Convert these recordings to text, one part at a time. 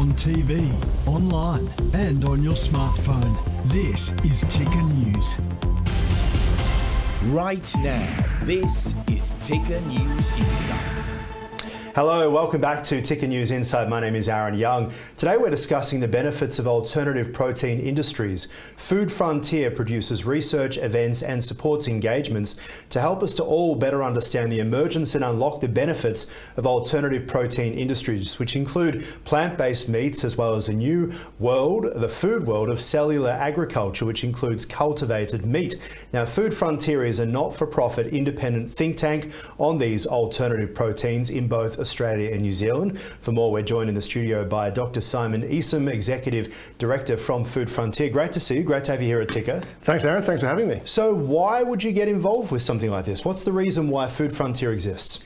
on TV, online and on your smartphone. This is Ticker News. Right now, this is Ticker News Insight. Hello, welcome back to Ticker News Insight. My name is Ahron Young. Today we're discussing the benefits of alternative protein industries. Food Frontier produces research, events and supports engagements to help us to all better understand the emergence and unlock the benefits of alternative protein industries, which include plant-based meats as well as a new world, the food world of cellular agriculture, which includes cultivated meat. Now, Food Frontier is a not-for-profit independent think tank on these alternative proteins in both Australia and New Zealand. For more, we're joined in the studio by Dr Simon Eassom, Executive Director from Food Frontier. Great to see you. Great to have you here at Ticker. Thanks, Aaron. Thanks for having me. So why would you get involved with something like this? What's the reason why Food Frontier exists?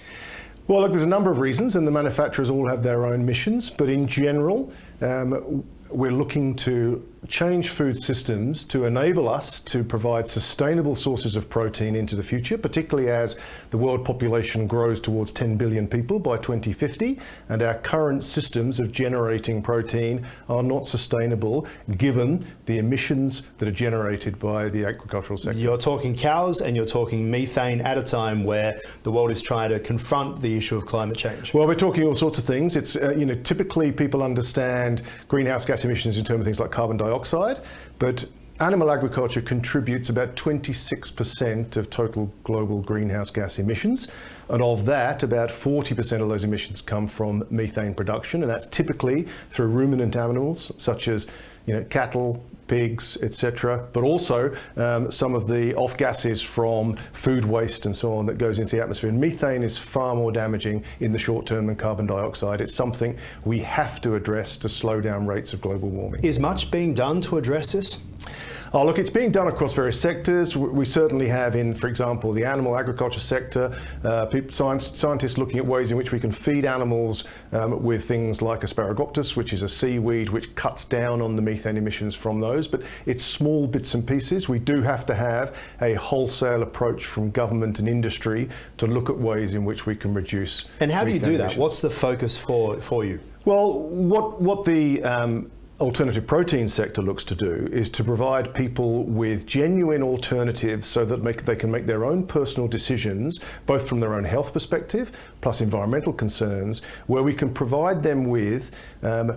Well, look, there's a number of reasons, and the manufacturers all have their own missions, but in general, we're looking to change food systems to enable us to provide sustainable sources of protein into the future, particularly as the world population grows towards 10 billion people by 2050, and our current systems of generating protein are not sustainable given the emissions that are generated by the agricultural sector. You're talking cows and you're talking methane at a time where the world is trying to confront the issue of climate change. Well, we're talking all sorts of things. It's typically people understand greenhouse gas emissions in terms of things like carbon dioxide, but animal agriculture contributes about 26% of total global greenhouse gas emissions, and of that, about 40% of those emissions come from methane production, and that's typically through ruminant animals such as cattle, pigs, etc., but also some of the off gases from food waste and so on that goes into the atmosphere. And methane is far more damaging in the short term than carbon dioxide. It's something we have to address to slow down rates of global warming. Is much being done to address this? Oh, look, it's being done across various sectors. We certainly have in, for example, the animal agriculture sector, scientists looking at ways in which we can feed animals with things like Asparagus, which is a seaweed which cuts down on the methane emissions from those, but it's small bits and pieces. We do have to have a wholesale approach from government and industry to look at ways in which we can reduce. And how do you do that? Emissions. What's the focus for you? Well, what the alternative protein sector looks to do is to provide people with genuine alternatives so that they can make their own personal decisions, both from their own health perspective plus environmental concerns, where we can provide them with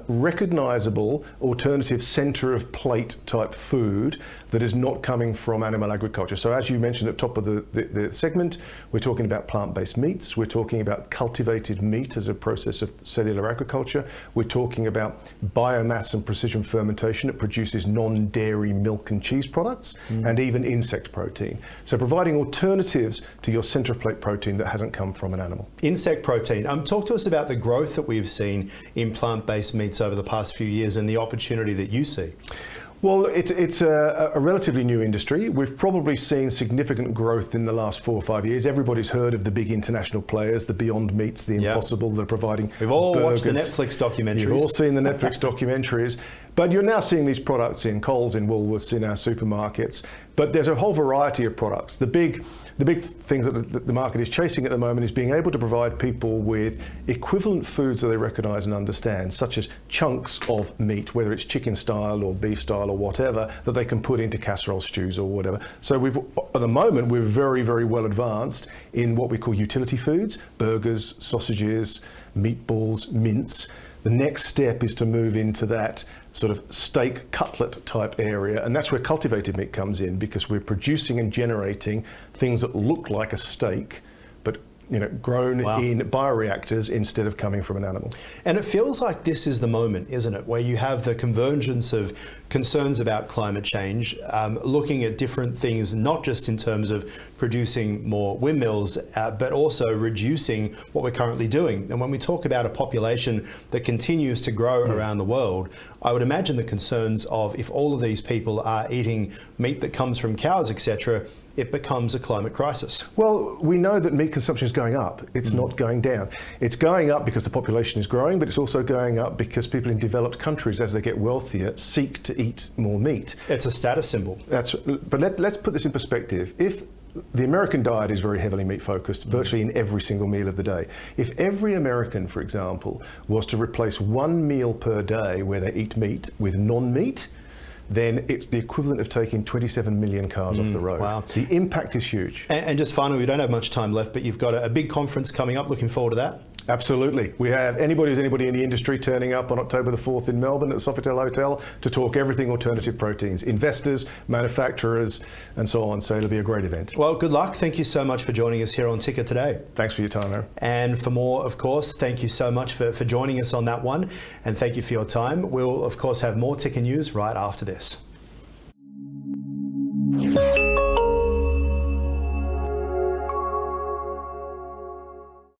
recognizable alternative center of plate type food that is not coming from animal agriculture. So as you mentioned at the top of the segment, we're talking about plant-based meats, we're talking about cultivated meat as a process of cellular agriculture, we're talking about biomass and precision fermentation that produces non-dairy milk and cheese products, and even insect protein. So providing alternatives to your center of plate protein that hasn't come from an animal. Insect protein. Talk to us about the growth that we've seen in plant-based meats over the past few years and the opportunity that you see. Well, it's a relatively new industry. We've probably seen significant growth in the last 4 or 5 years. Everybody's heard of the big international players, the Beyond Meats, the Impossible, they're providing We've all burgers. watched the Netflix documentaries. You've all seen the Netflix documentaries. But you're now seeing these products in Coles, in Woolworths, in our supermarkets. But there's a whole variety of products. The big things that the market is chasing at the moment is being able to provide people with equivalent foods that they recognise and understand, such as chunks of meat, whether it's chicken style or beef style or whatever, that they can put into casserole stews or whatever. So at the moment, we're very, very well advanced in what we call utility foods, burgers, sausages, meatballs, mince. The next step is to move into that sort of steak cutlet type area, and that's where cultivated meat comes in, because we're producing and generating things that look like a steak, but grown in bioreactors instead of coming from an animal. And it feels like this is the moment, isn't it, where you have the convergence of concerns about climate change, looking at different things, not just in terms of producing more windmills, but also reducing what we're currently doing. And when we talk about a population that continues to grow around the world, I would imagine the concerns of if all of these people are eating meat that comes from cows, etc., it becomes a climate crisis. Well, we know that meat consumption is going up. It's not going down. It's going up because the population is growing, but it's also going up because people in developed countries, as they get wealthier, seek to eat more meat. It's a status symbol. But let's put this in perspective. If the American diet is very heavily meat focused, virtually in every single meal of the day. If every American, for example, was to replace one meal per day where they eat meat with non-meat, then it's the equivalent of taking 27 million cars off the road. Wow. The impact is huge. And just finally, we don't have much time left, but you've got a big conference coming up. Looking forward to that. Absolutely. We have anybody in the industry turning up on October the 4th in Melbourne at the Sofitel Hotel to talk everything alternative proteins, investors, manufacturers, and so on. So it'll be a great event. Well, good luck. Thank you so much for joining us here on Ticker today. Thanks for your time, Aaron. And for more, of course, thank you so much for joining us on that one. And thank you for your time. We'll, of course, have more Ticker News right after this.